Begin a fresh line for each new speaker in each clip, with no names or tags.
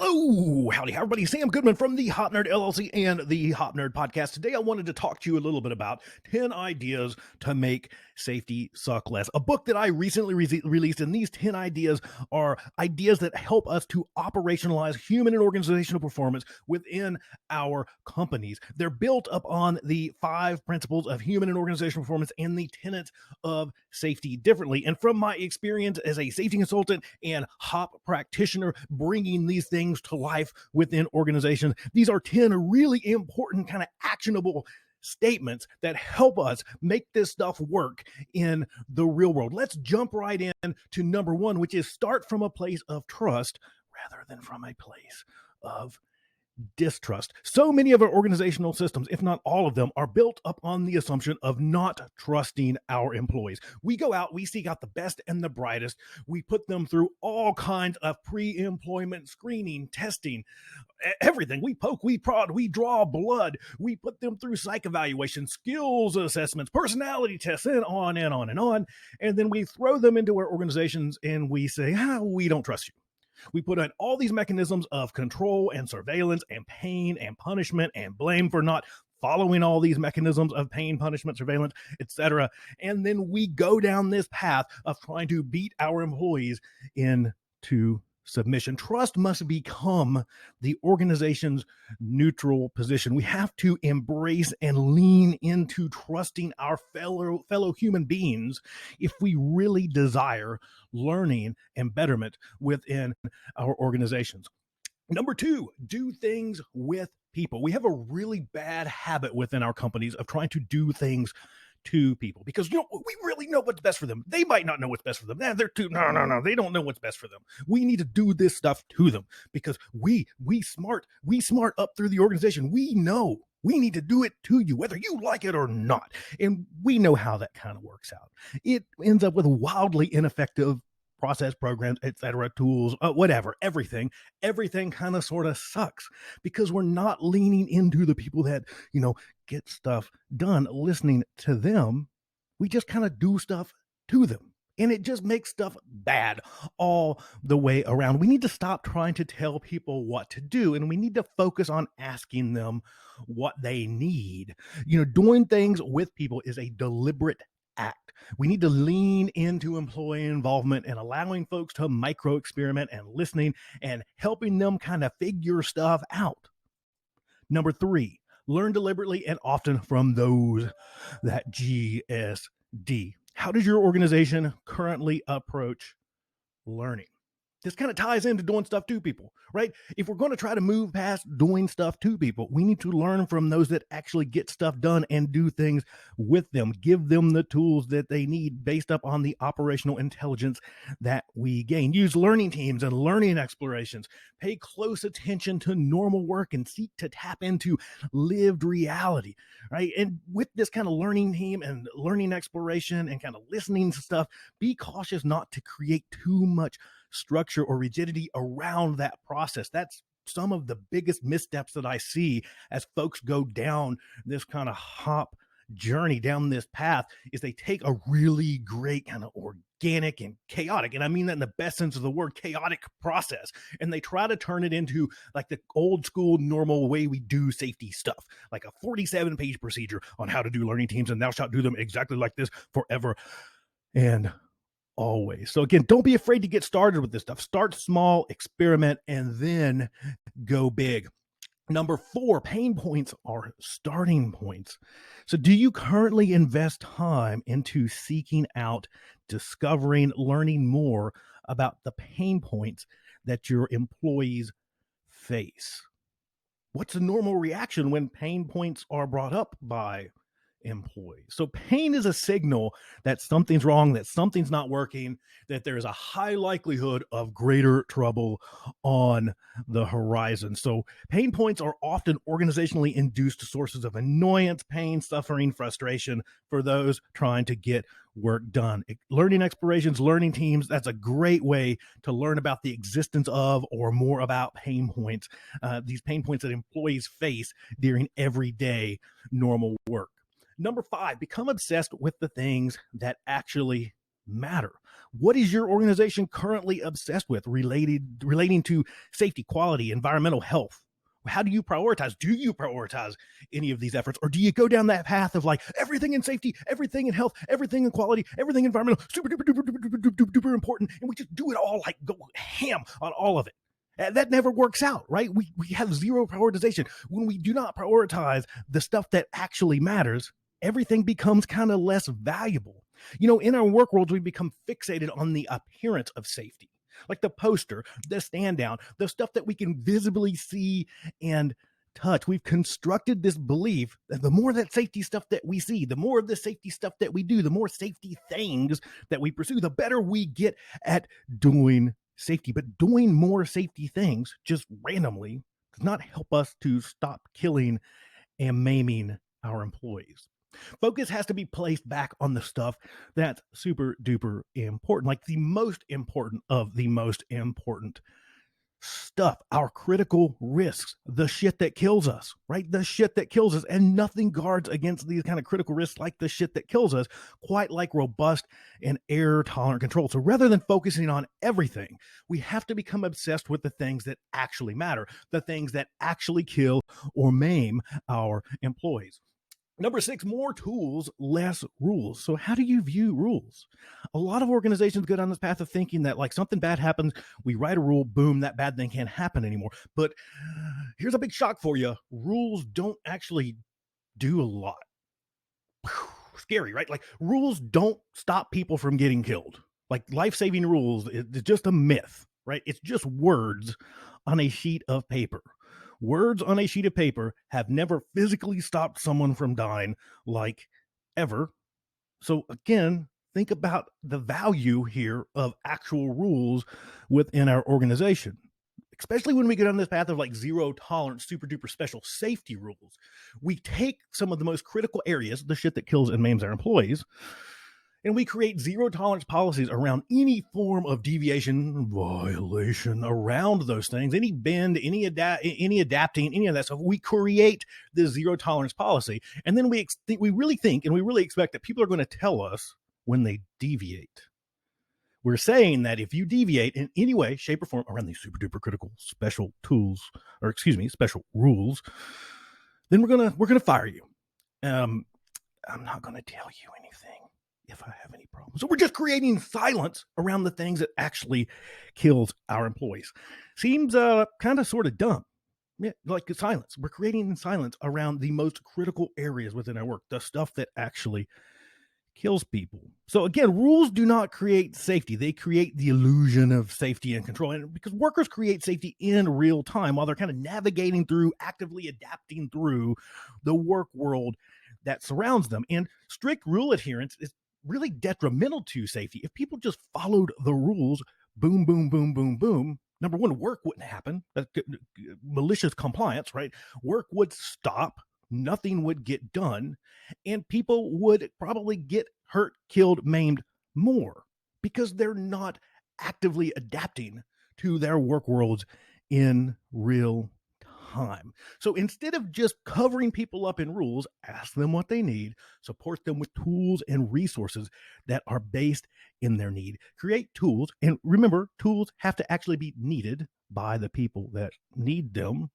Hello, howdy, everybody. Sam Goodman from the Hop Nerd LLC and the Hop Nerd Podcast. Today, I wanted to talk to you a little bit about 10 ideas to make safety suck less. A book that I recently released, and these 10 ideas are ideas that help us to operationalize human and organizational performance within our companies. They're built upon the 5 principles of human and organizational performance and the tenets of safety differently. And from my experience as a safety consultant and HOP practitioner, bringing these things to life within organizations, these are 10 really important kind of actionable statements that help us make this stuff work in the real world. Let's jump right in to number 1, which is start from a place of trust rather than from a place of distrust. So many of our organizational systems, if not all of them, are built up on the assumption of not trusting our employees. We go out, we seek out the best and the brightest. We put them through all kinds of pre-employment screening, testing, everything. We poke, we prod, we draw blood. We put them through psych evaluation, skills assessments, personality tests, and on and on and on. And then we throw them into our organizations and we say, we don't trust you. We put in all these mechanisms of control and surveillance and pain and punishment and blame for not following all these mechanisms of pain, punishment, surveillance, etc. And then we go down this path of trying to beat our employees into submission. Trust must become the organization's neutral position. We have to embrace and lean into trusting our fellow human beings if we really desire learning and betterment within our organizations. Number 2, do things with people. We have a really bad habit within our companies of trying to do things to people because we really know what's best for them. They might not know what's best for them. They're too no. They don't know what's best for them. We need to do this stuff to them because we smart up through the organization. We know we need to do it to you, whether you like it or not. And we know how that kind of works out. It ends up with wildly ineffective process, programs, etc., tools, whatever, everything kind of sort of sucks because we're not leaning into the people that, get stuff done, listening to them. We just kind of do stuff to them. And it just makes stuff bad all the way around. We need to stop trying to tell people what to do, and we need to focus on asking them what they need. Doing things with people is a deliberate act. We need to lean into employee involvement and allowing folks to micro experiment and listening and helping them kind of figure stuff out. Number 3, learn deliberately and often from those that GSD. How does your organization currently approach learning? This kind of ties into doing stuff to people, right? If we're going to try to move past doing stuff to people, we need to learn from those that actually get stuff done and do things with them. Give them the tools that they need based up on the operational intelligence that we gain. Use learning teams and learning explorations. Pay close attention to normal work and seek to tap into lived reality, right? And with this kind of learning team and learning exploration and kind of listening to stuff, be cautious not to create too much structure or rigidity around that process. That's some of the biggest missteps that I see as folks go down this kind of HOP journey, down this path, is they take a really great kind of organic and chaotic, and I mean that in the best sense of the word, chaotic process, and they try to turn it into like the old school normal way we do safety stuff, like a 47-page procedure on how to do learning teams, and thou shalt do them exactly like this forever and always. So again, don't be afraid to get started with this stuff. Start small, experiment, and then go big. Number 4, pain points are starting points. So do you currently invest time into seeking out, discovering, learning more about the pain points that your employees face? What's the normal reaction when pain points are brought up by employees? So pain is a signal that something's wrong, that something's not working, that there's a high likelihood of greater trouble on the horizon. So pain points are often organizationally induced sources of annoyance, pain, suffering, frustration for those trying to get work done. Learning explorations, learning teams, that's a great way to learn about the existence of or more about pain points, these pain points that employees face during everyday normal work. Number 5, become obsessed with the things that actually matter. What is your organization currently obsessed with relating to safety, quality, environmental health? How do you prioritize? Do you prioritize any of these efforts, or do you go down that path of like everything in safety, everything in health, everything in quality, everything environmental, super duper duper duper duper duper, duper important, and we just do it all, like go ham on all of it? That never works out, right? We have zero prioritization. When we do not prioritize the stuff that actually matters, everything becomes kind of less valuable. In our work worlds, we become fixated on the appearance of safety, like the poster, the stand down, the stuff that we can visibly see and touch. We've constructed this belief that the more that safety stuff that we see, the more of the safety stuff that we do, the more safety things that we pursue, the better we get at doing safety. But doing more safety things just randomly does not help us to stop killing and maiming our employees. Focus has to be placed back on the stuff that's super duper important, like the most important of the most important stuff, our critical risks, the shit that kills us, right? The shit that kills us. And nothing guards against these kind of critical risks like the shit that kills us, quite like robust and error tolerant control. So rather than focusing on everything, we have to become obsessed with the things that actually matter, the things that actually kill or maim our employees. Number 6, more tools, less rules. So how do you view rules? A lot of organizations go down this path of thinking that like something bad happens, we write a rule, boom, that bad thing can't happen anymore. But here's a big shock for you. Rules don't actually do a lot. Scary, right? Like rules don't stop people from getting killed. Like life-saving rules is just a myth, right? It's just words on a sheet of paper. Words on a sheet of paper have never physically stopped someone from dying, like ever. So again, think about the value here of actual rules within our organization, especially when we get on this path of like zero tolerance, super duper special safety rules. We take some of the most critical areas, the shit that kills and maims our employees, and we create zero tolerance policies around any form of deviation, violation around those things, any bend, any adapting, any of that stuff. We create the zero tolerance policy. And then we really think and we really expect that people are going to tell us when they deviate. We're saying that if you deviate in any way, shape, or form around these super duper critical special special rules, then we're gonna fire you. I'm not gonna tell you anything if I have any problems. So we're just creating silence around the things that actually kills our employees. Seems kind of sort of dumb. Yeah, like silence. We're creating silence around the most critical areas within our work, the stuff that actually kills people. So again, rules do not create safety. They create the illusion of safety and control. And because workers create safety in real time while they're kind of navigating through, actively adapting through the work world that surrounds them. And strict rule adherence is really detrimental to safety. If people just followed the rules, boom, boom, boom, boom, boom, number one, work wouldn't happen. Malicious compliance, right? Work would stop. Nothing would get done. And people would probably get hurt, killed, maimed more because they're not actively adapting to their work worlds in real time. So instead of just covering people up in rules, ask them what they need, support them with tools and resources that are based in their need. Create tools, and remember, tools have to actually be needed by the people that need them,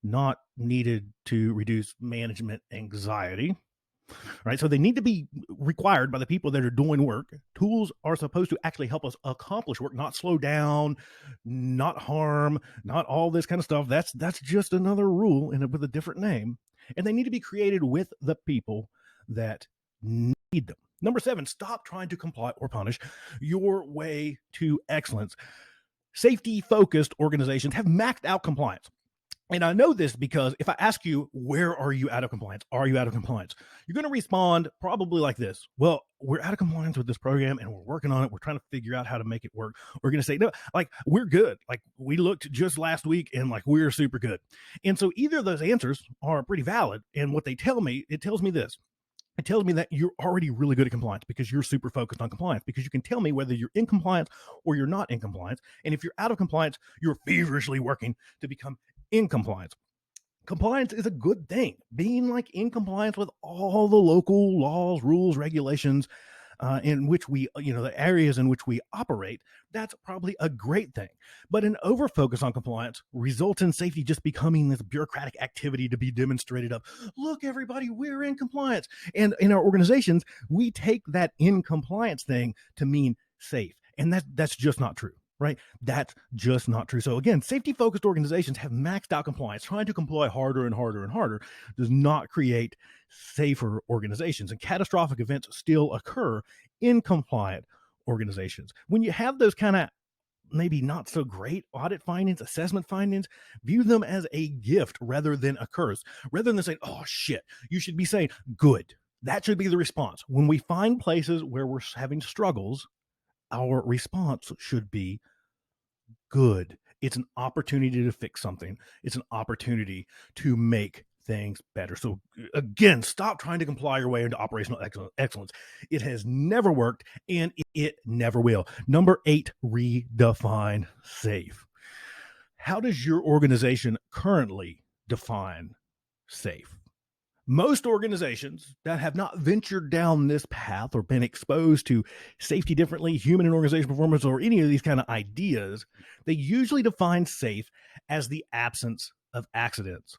not needed to reduce management anxiety. Right? So they need to be required by the people that are doing work. Tools are supposed to actually help us accomplish work, not slow down, not harm, not all this kind of stuff. That's just another rule with a different name. And they need to be created with the people that need them. Number 7, stop trying to comply or punish your way to excellence. Safety-focused organizations have maxed out compliance. And I know this because if I ask you, where are you out of compliance? Are you out of compliance? You're going to respond probably like this. Well, we're out of compliance with this program and we're working on it. We're trying to figure out how to make it work. We're going to say, no, like we're good. Like we looked just last week and like we're super good. And so either of those answers are pretty valid. And what they tell me, it tells me this. It tells me that you're already really good at compliance because you're super focused on compliance, because you can tell me whether you're in compliance or you're not in compliance. And if you're out of compliance, you're feverishly working to become in compliance. Compliance is a good thing. Being like in compliance with all the local laws, rules, regulations in which we, the areas in which we operate, that's probably a great thing. But an over focus on compliance results in safety just becoming this bureaucratic activity to be demonstrated of, look, everybody, we're in compliance. And in our organizations, we take that in compliance thing to mean safe. And that's just not true. Right? That's just not true. So again, safety-focused organizations have maxed out compliance. Trying to comply harder and harder and harder does not create safer organizations. And catastrophic events still occur in compliant organizations. When you have those kind of maybe not so great audit findings, assessment findings, view them as a gift rather than a curse. Rather than saying, oh shit, you should be saying, good. That should be the response. When we find places where we're having struggles, our response should be good. It's an opportunity to fix something. It's an opportunity to make things better. So again, stop trying to comply your way into operational excellence. It has never worked and it never will. Number 8, redefine safe. How does your organization currently define safe? Most organizations that have not ventured down this path or been exposed to safety differently, human and organizational performance, or any of these kind of ideas, they usually define safe as the absence of accidents.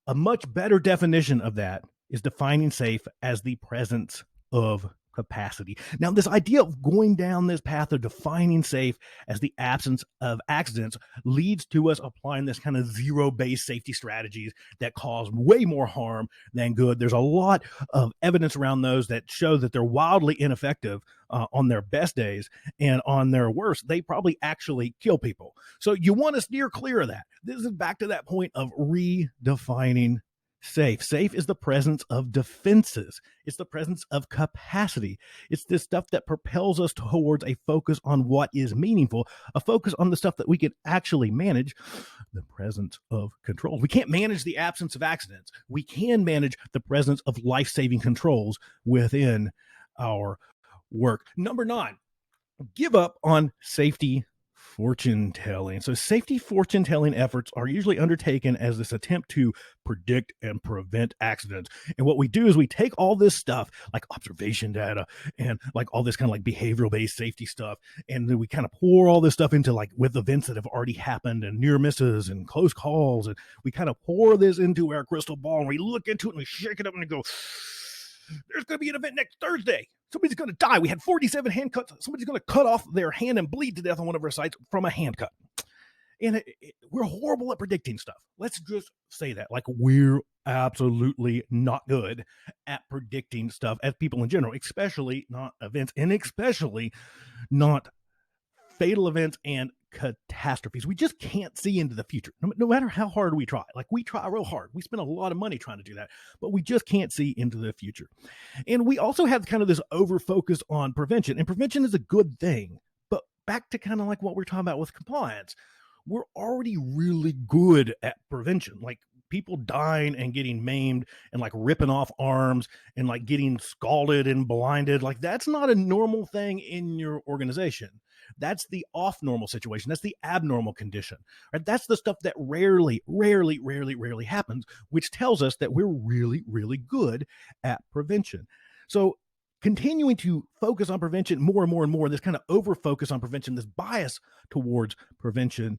A much better definition of that is defining safe as the presence of capacity. Now, this idea of going down this path of defining safe as the absence of accidents leads to us applying this kind of zero-based safety strategies that cause way more harm than good. There's a lot of evidence around those that show that they're wildly ineffective on their best days, and on their worst, they probably actually kill people. So you want to steer clear of that. This is back to that point of redefining safe. Safe is the presence of defenses. It's the presence of capacity. It's this stuff that propels us towards a focus on what is meaningful, a focus on the stuff that we can actually manage, the presence of control. We can't manage the absence of accidents. We can manage the presence of life-saving controls within our work. Number 9, give up on safety fortune telling. So safety fortune telling efforts are usually undertaken as this attempt to predict and prevent accidents. And what we do is we take all this stuff like observation data and like all this kind of like behavioral based safety stuff, and then we kind of pour all this stuff into like with events that have already happened and near misses and close calls, and we kind of pour this into our crystal ball and we look into it and we shake it up and we go, there's going to be an event next Thursday. Somebody's going to die. We had 47 hand cuts. Somebody's going to cut off their hand and bleed to death on one of our sites from a hand cut. And we're horrible at predicting stuff. Let's just say that. Like, we're absolutely not good at predicting stuff as people in general, especially not events, and especially not fatal events and catastrophes. We just can't see into the future, no matter how hard we try. Like, we try real hard. We spend a lot of money trying to do that, but we just can't see into the future. And we also have kind of this over focus on prevention, and prevention is a good thing. But back to kind of like what we're talking about with compliance, we're already really good at prevention. Like, people dying and getting maimed and like ripping off arms and like getting scalded and blinded. Like, that's not a normal thing in your organization. That's the off normal situation. That's the abnormal condition, right? That's the stuff that rarely happens, which tells us that we're really, really good at prevention. So continuing to focus on prevention more and more and more, this kind of over focus on prevention, this bias towards prevention,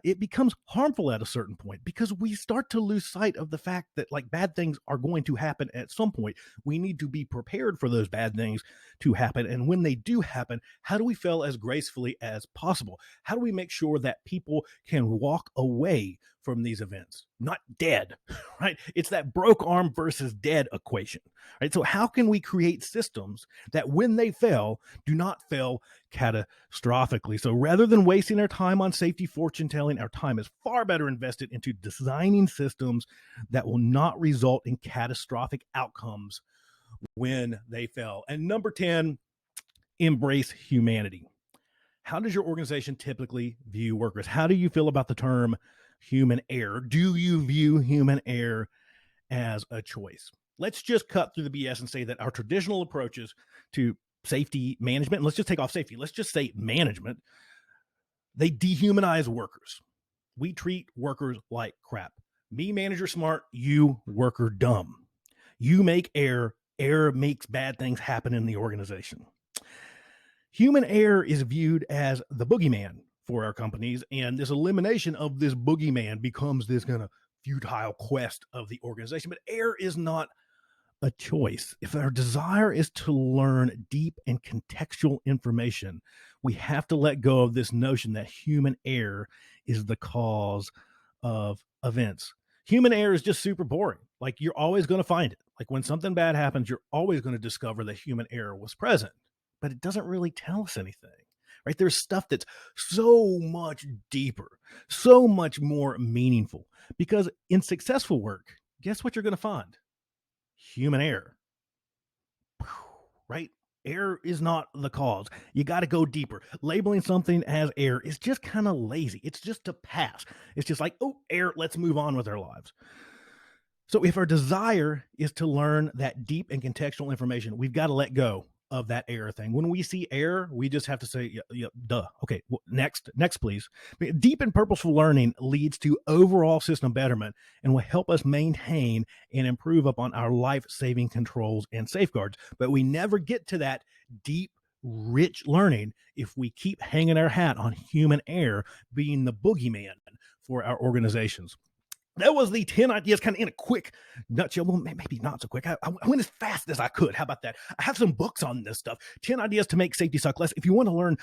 it becomes harmful at a certain point because we start to lose sight of the fact that like bad things are going to happen at some point. We need to be prepared for those bad things to happen. And when they do happen, how do we fail as gracefully as possible? How do we make sure that people can walk away from these events, not dead, right? It's that broke arm versus dead equation, right? So how can we create systems that when they fail, do not fail catastrophically? So rather than wasting our time on safety fortune telling, our time is far better invested into designing systems that will not result in catastrophic outcomes when they fail. And number 10, embrace humanity. How does your organization typically view workers? How do you feel about the term human error? Do you view human error as a choice? Let's just cut through the BS and say that our traditional approaches to safety management, and let's just take off safety, let's just say management, they dehumanize workers. We treat workers like crap. Me, manager, smart; you, worker, dumb. You make error, Error makes bad things happen in the organization. Human error is viewed as the boogeyman for our companies, and this elimination of this boogeyman becomes this kind of futile quest of the organization. But error is not a choice. If our desire is to learn deep and contextual information, we have to let go of this notion that human error is the cause of events. Human error is just super boring. Like, you're always going to find it. Like, when something bad happens, you're always going to discover that human error was present, but it doesn't really tell us anything. Right? There's stuff that's so much deeper, so much more meaningful, because in successful work, guess what you're going to find? Human error. Right? Error is not the cause. You got to go deeper. Labeling something as error is just kind of lazy. It's just a pass. It's just like, oh, error, let's move on with our lives. So if our desire is to learn that deep and contextual information, we've got to let go of that error thing. When we see error, we just have to say, yeah, duh. Okay, well, next, please. Deep and purposeful learning leads to overall system betterment and will help us maintain and improve upon our life-saving controls and safeguards. But we never get to that deep, rich learning if we keep hanging our hat on human error being the boogeyman for our organizations. That was the 10 ideas, kind of in a quick nutshell. Well, maybe not so quick. I went as fast as I could. How about that? I have some books on this stuff. 10 ideas to make safety suck less. If you want to learn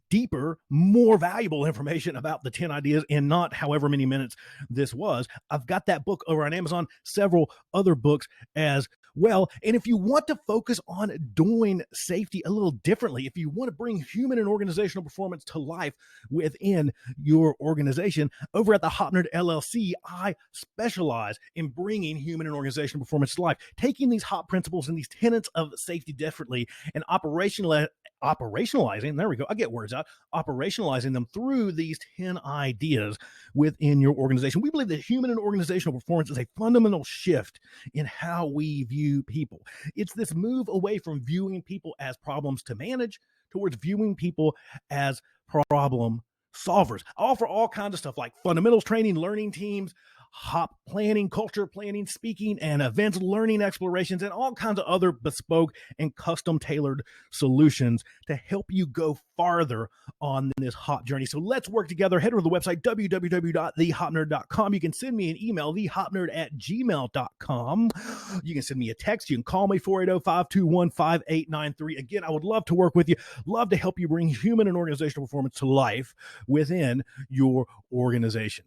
deeper, more valuable information about the 10 ideas in not however many minutes this was, I've got that book over on Amazon, several other books as well. And if you want to focus on doing safety a little differently, if you want to bring human and organizational performance to life within your organization, over at the Hopnerd LLC, I specialize in bringing human and organizational performance to life, taking these HOP principles and these tenets of safety differently and operationalizing, there we go, I get words out, operationalizing them through these 10 ideas within your organization. We believe that human and organizational performance is a fundamental shift in how we view people. It's this move away from viewing people as problems to manage towards viewing people as problem solvers. I offer all kinds of stuff like fundamentals training, learning teams, HOP planning, culture planning, speaking and events, learning explorations, and all kinds of other bespoke and custom tailored solutions to help you go farther on this HOP journey. So let's work together. Head over to the website, www.thehopnerd.com. You can send me an email, thehopnerd@gmail.com. You can send me a text. You can call me, 480-521-5893. Again, I would love to work with you, love to help you bring human and organizational performance to life within your organization.